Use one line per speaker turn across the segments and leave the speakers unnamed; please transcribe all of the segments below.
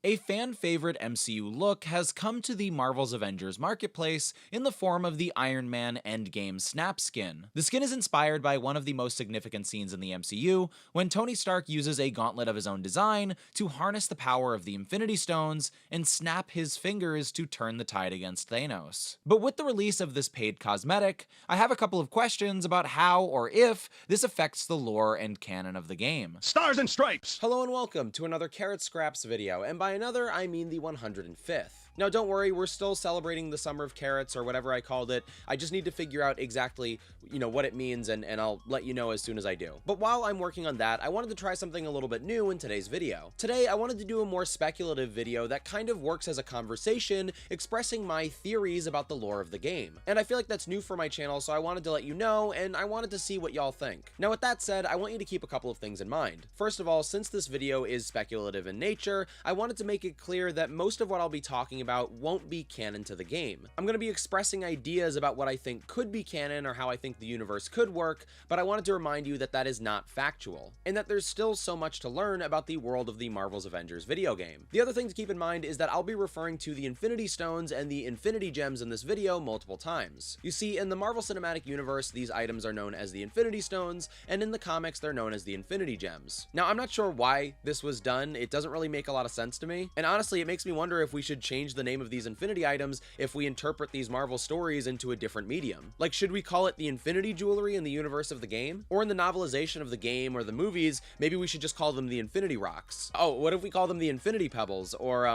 A fan-favorite MCU look has come to the Marvel's Avengers marketplace in the form of the Iron Man Endgame snap skin. The skin is inspired by one of the most significant scenes in the MCU, when Tony Stark uses a gauntlet of his own design to harness the power of the Infinity Stones and snap his fingers to turn the tide against Thanos. But with the release of this paid cosmetic, I have a couple of questions about how or if this affects the lore and canon of the game.
Stars and Stripes!
Hello and welcome to another Carrotscraps video, and by another I mean the 105th. Now don't worry, we're still celebrating the summer of carrots, or whatever I called it. I just need to figure out exactly, what it means, and I'll let you know as soon as I do. But while I'm working on that, I wanted to try something a little bit new in today's video. Today, I wanted to do a more speculative video that kind of works as a conversation, expressing my theories about the lore of the game. And I feel like that's new for my channel, so I wanted to let you know, and I wanted to see what y'all think. Now with that said, I want you to keep a couple of things in mind. First of all, since this video is speculative in nature, I wanted to make it clear that most of what I'll be talking about won't be canon to the game. I'm going to be expressing ideas about what I think could be canon or how I think the universe could work, but I wanted to remind you that that is not factual, and that there's still so much to learn about the world of the Marvel's Avengers video game. The other thing to keep in mind is that I'll be referring to the Infinity Stones and the Infinity Gems in this video multiple times. You see, in the Marvel Cinematic Universe, these items are known as the Infinity Stones, and in the comics, they're known as the Infinity Gems. Now, I'm not sure why this was done. It doesn't really make a lot of sense to me, and honestly, it makes me wonder if we should change the name of these Infinity items if we interpret these Marvel stories into a different medium. Like, should we call it the Infinity Jewelry in the universe of the game? Or in the novelization of the game or the movies, maybe we should just call them the Infinity Rocks. Oh, what if we call them the Infinity Pebbles? Or,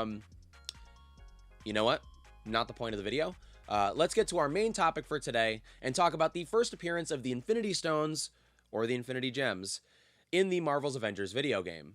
you know what? Not the point of the video. Let's get to our main topic for today and talk about the first appearance of the Infinity Stones, or the Infinity Gems, in the Marvel's Avengers video game.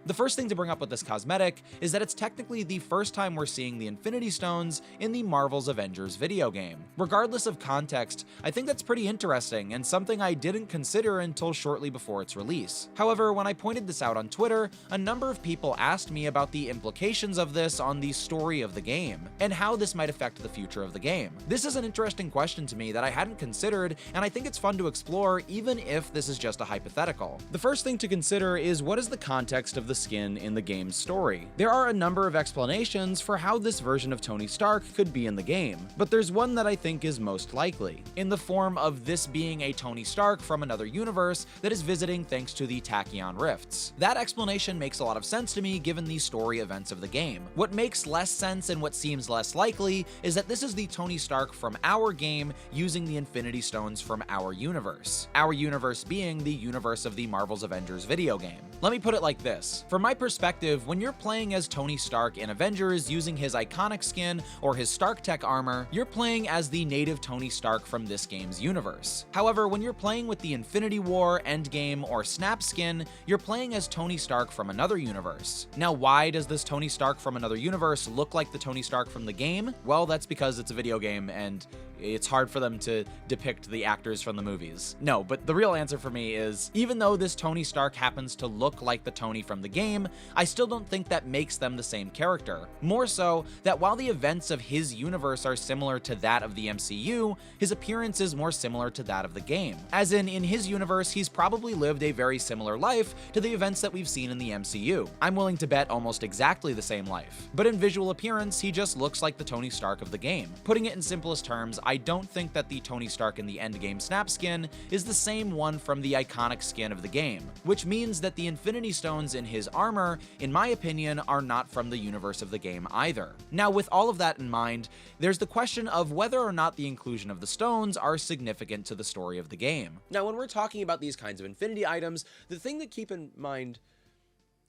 The first thing to bring up with this cosmetic is that it's technically the first time we're seeing the Infinity Stones in the Marvel's Avengers video game. Regardless of context, I think that's pretty interesting and something I didn't consider until shortly before its release. However, when I pointed this out on Twitter, a number of people asked me about the implications of this on the story of the game, and how this might affect the future of the game. This is an interesting question to me that I hadn't considered, and I think it's fun to explore even if this is just a hypothetical. The first thing to consider is, what is the context of the skin in the game's story? There are a number of explanations for how this version of Tony Stark could be in the game, but there's one that I think is most likely, in the form of this being a Tony Stark from another universe that is visiting thanks to the Tachyon Rifts. That explanation makes a lot of sense to me given the story events of the game. What makes less sense and what seems less likely is that this is the Tony Stark from our game using the Infinity Stones from our universe. Our universe being the universe of the Marvel's Avengers video game. Let me put it like this. From my perspective, when you're playing as Tony Stark in Avengers using his iconic skin or his Stark Tech armor, you're playing as the native Tony Stark from this game's universe. However, when you're playing with the Infinity War, Endgame, or Snap skin, you're playing as Tony Stark from another universe. Now, why does this Tony Stark from another universe look like the Tony Stark from the game? Well, that's because it's a video game and it's hard for them to depict the actors from the movies. No, but the real answer for me is, even though this Tony Stark happens to look like the Tony from the game, I still don't think that makes them the same character. More so, that while the events of his universe are similar to that of the MCU, his appearance is more similar to that of the game. As in his universe, he's probably lived a very similar life to the events that we've seen in the MCU. I'm willing to bet almost exactly the same life. But in visual appearance, he just looks like the Tony Stark of the game. Putting it in simplest terms, I don't think that the Tony Stark in the Endgame Snap skin is the same one from the iconic skin of the game, which means that the Infinity Stones in his armor, in my opinion, are not from the universe of the game either. Now, with all of that in mind, there's the question of whether or not the inclusion of the stones are significant to the story of the game.
Now, when we're talking about these kinds of Infinity items, the thing to keep in mind...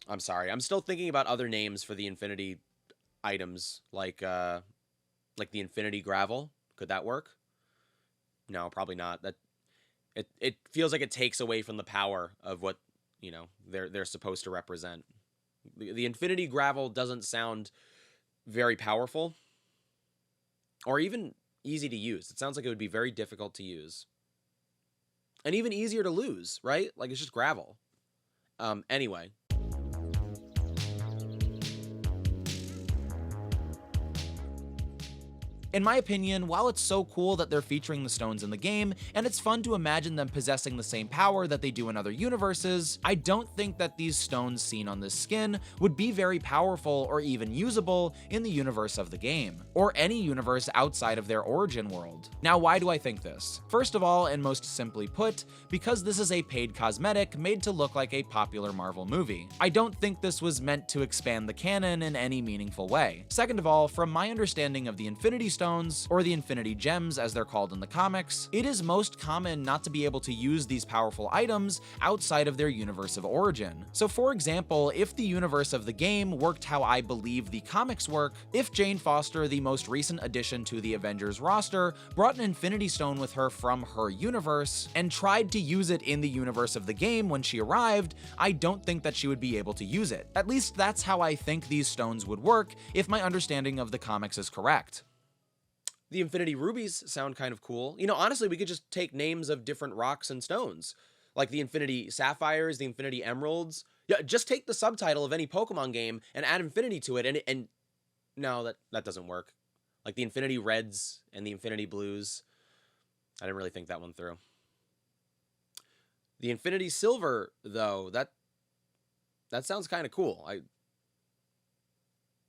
I'm sorry, I'm still thinking about other names for the Infinity items, like the Infinity Gravel. Could that work? No, probably not. It feels like it takes away from the power of what, they're supposed to represent. The Infinity Gravel doesn't sound very powerful or even easy to use. It sounds like it would be very difficult to use. And even easier to lose, right? Like, it's just gravel. Anyway.
In my opinion, while it's so cool that they're featuring the stones in the game, and it's fun to imagine them possessing the same power that they do in other universes, I don't think that these stones seen on this skin would be very powerful or even usable in the universe of the game, or any universe outside of their origin world. Now, why do I think this? First of all, and most simply put, because this is a paid cosmetic made to look like a popular Marvel movie. I don't think this was meant to expand the canon in any meaningful way. Second of all, from my understanding of the Infinity Stones, or the Infinity Gems as they're called in the comics, it is most common not to be able to use these powerful items outside of their universe of origin. So for example, if the universe of the game worked how I believe the comics work, if Jane Foster, the most recent addition to the Avengers roster, brought an Infinity Stone with her from her universe, and tried to use it in the universe of the game when she arrived, I don't think that she would be able to use it. At least that's how I think these stones would work if my understanding of the comics is correct.
The Infinity Rubies sound kind of cool. You know, honestly, we could just take names of different rocks and stones, like the Infinity Sapphires, the Infinity Emeralds. Yeah, just take the subtitle of any Pokemon game and add Infinity to it, and no, that doesn't work. Like the Infinity Reds and the Infinity Blues. I didn't really think that one through. The Infinity Silver, though, that sounds kind of cool.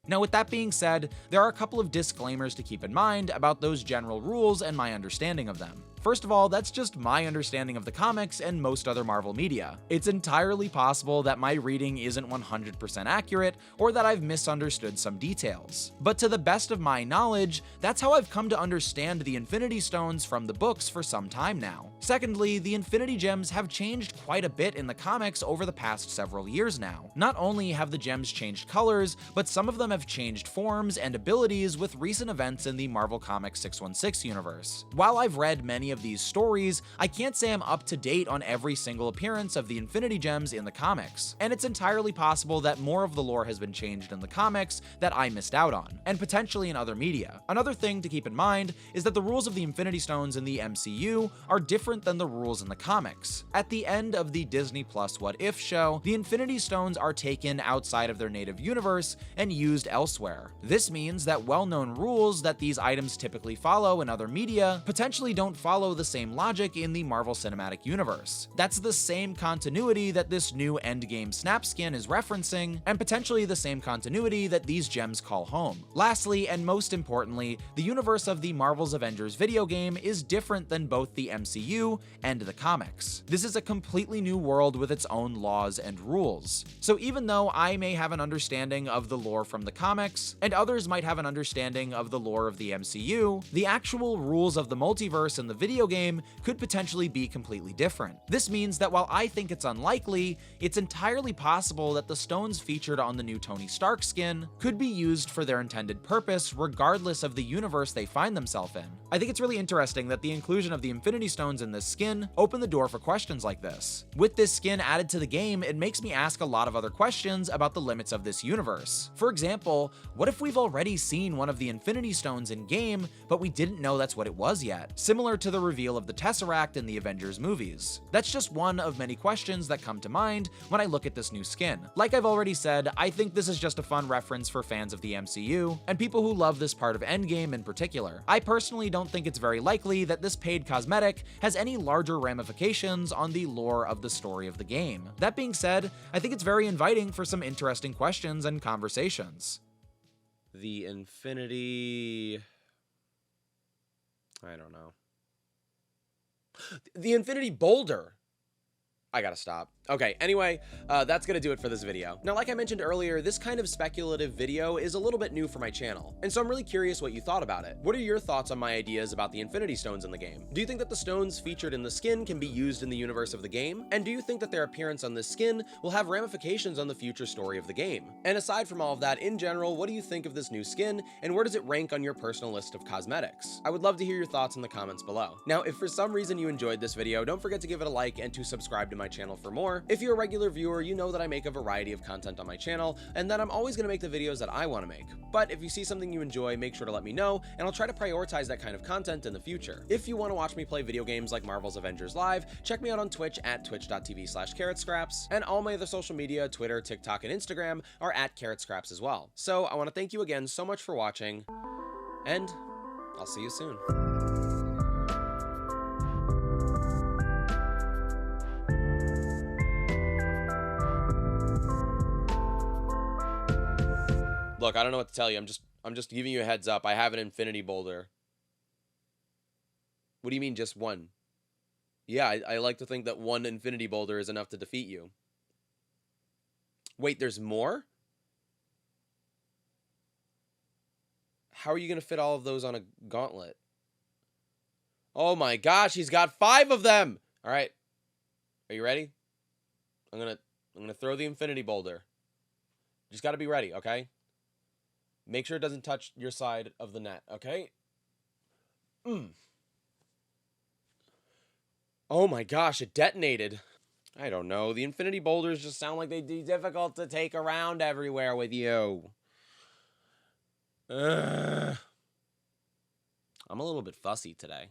Now, with that being said, there are a couple of disclaimers to keep in mind about those general rules and my understanding of them. First of all, that's just my understanding of the comics and most other Marvel media. It's entirely possible that my reading isn't 100% accurate, or that I've misunderstood some details. But to the best of my knowledge, that's how I've come to understand the Infinity Stones from the books for some time now. Secondly, the Infinity Gems have changed quite a bit in the comics over the past several years now. Not only have the gems changed colors, but some of them have changed forms and abilities with recent events in the Marvel Comics 616 universe. While I've read many of these stories, I can't say I'm up to date on every single appearance of the Infinity Gems in the comics, and it's entirely possible that more of the lore has been changed in the comics that I missed out on, and potentially in other media. Another thing to keep in mind is that the rules of the Infinity Stones in the MCU are different than the rules in the comics. At the end of the Disney Plus What If show, the Infinity Stones are taken outside of their native universe and used elsewhere. This means that well-known rules that these items typically follow in other media potentially don't follow the same logic in the Marvel Cinematic Universe. That's the same continuity that this new Endgame snap skin is referencing, and potentially the same continuity that these gems call home. Lastly, and most importantly, the universe of the Marvel's Avengers video game is different than both the MCU and the comics. This is a completely new world with its own laws and rules. So even though I may have an understanding of the lore from the comics, and others might have an understanding of the lore of the MCU, the actual rules of the multiverse in the video game could potentially be completely different. This means that while I think it's unlikely, it's entirely possible that the stones featured on the new Tony Stark skin could be used for their intended purpose regardless of the universe they find themselves in. I think it's really interesting that the inclusion of the Infinity Stones in this skin opened the door for questions like this. With this skin added to the game, it makes me ask a lot of other questions about the limits of this universe. For example, what if we've already seen one of the Infinity Stones in-game, but we didn't know that's what it was yet? Similar to the reveal of the Tesseract in the Avengers movies. That's just one of many questions that come to mind when I look at this new skin. Like I've already said, I think this is just a fun reference for fans of the MCU, and people who love this part of Endgame in particular. I personally don't think it's very likely that this paid cosmetic has any larger ramifications on the lore of the story of the game. That being said, I think it's very inviting for some interesting questions and conversations.
The Infinity... I don't know. The Infinity Boulder. I gotta stop. Okay, anyway, that's gonna do it for this video. Now, like I mentioned earlier, this kind of speculative video is a little bit new for my channel, and so I'm really curious what you thought about it. What are your thoughts on my ideas about the Infinity Stones in the game? Do you think that the stones featured in the skin can be used in the universe of the game? And do you think that their appearance on this skin will have ramifications on the future story of the game? And aside from all of that, in general, what do you think of this new skin, and where does it rank on your personal list of cosmetics? I would love to hear your thoughts in the comments below. Now, if for some reason you enjoyed this video, don't forget to give it a like and to subscribe to my channel for more. If you're a regular viewer, you know that I make a variety of content on my channel, and that I'm always going to make the videos that I want to make. But if you see something you enjoy, make sure to let me know, and I'll try to prioritize that kind of content in the future. If you want to watch me play video games like Marvel's Avengers live, check me out on Twitch at twitch.tv/carrotscraps, and all my other social media, Twitter, TikTok, and Instagram are at carrotscraps as well. So I want to thank you again so much for watching, and I'll see you soon. Look, I don't know what to tell you. I'm just giving you a heads up. I have an infinity boulder. What do you mean just one? Yeah, I like to think that one infinity boulder is enough to defeat you. Wait, there's more? How are you going to fit all of those on a gauntlet? Oh my gosh, he's got 5 of them. All right. Are you ready? I'm going to throw the infinity boulder. You just got to be ready, okay? Make sure it doesn't touch your side of the net, okay? Oh my gosh, it detonated. I don't know. The infinity boulders just sound like they'd be difficult to take around everywhere with you. I'm a little bit fussy today.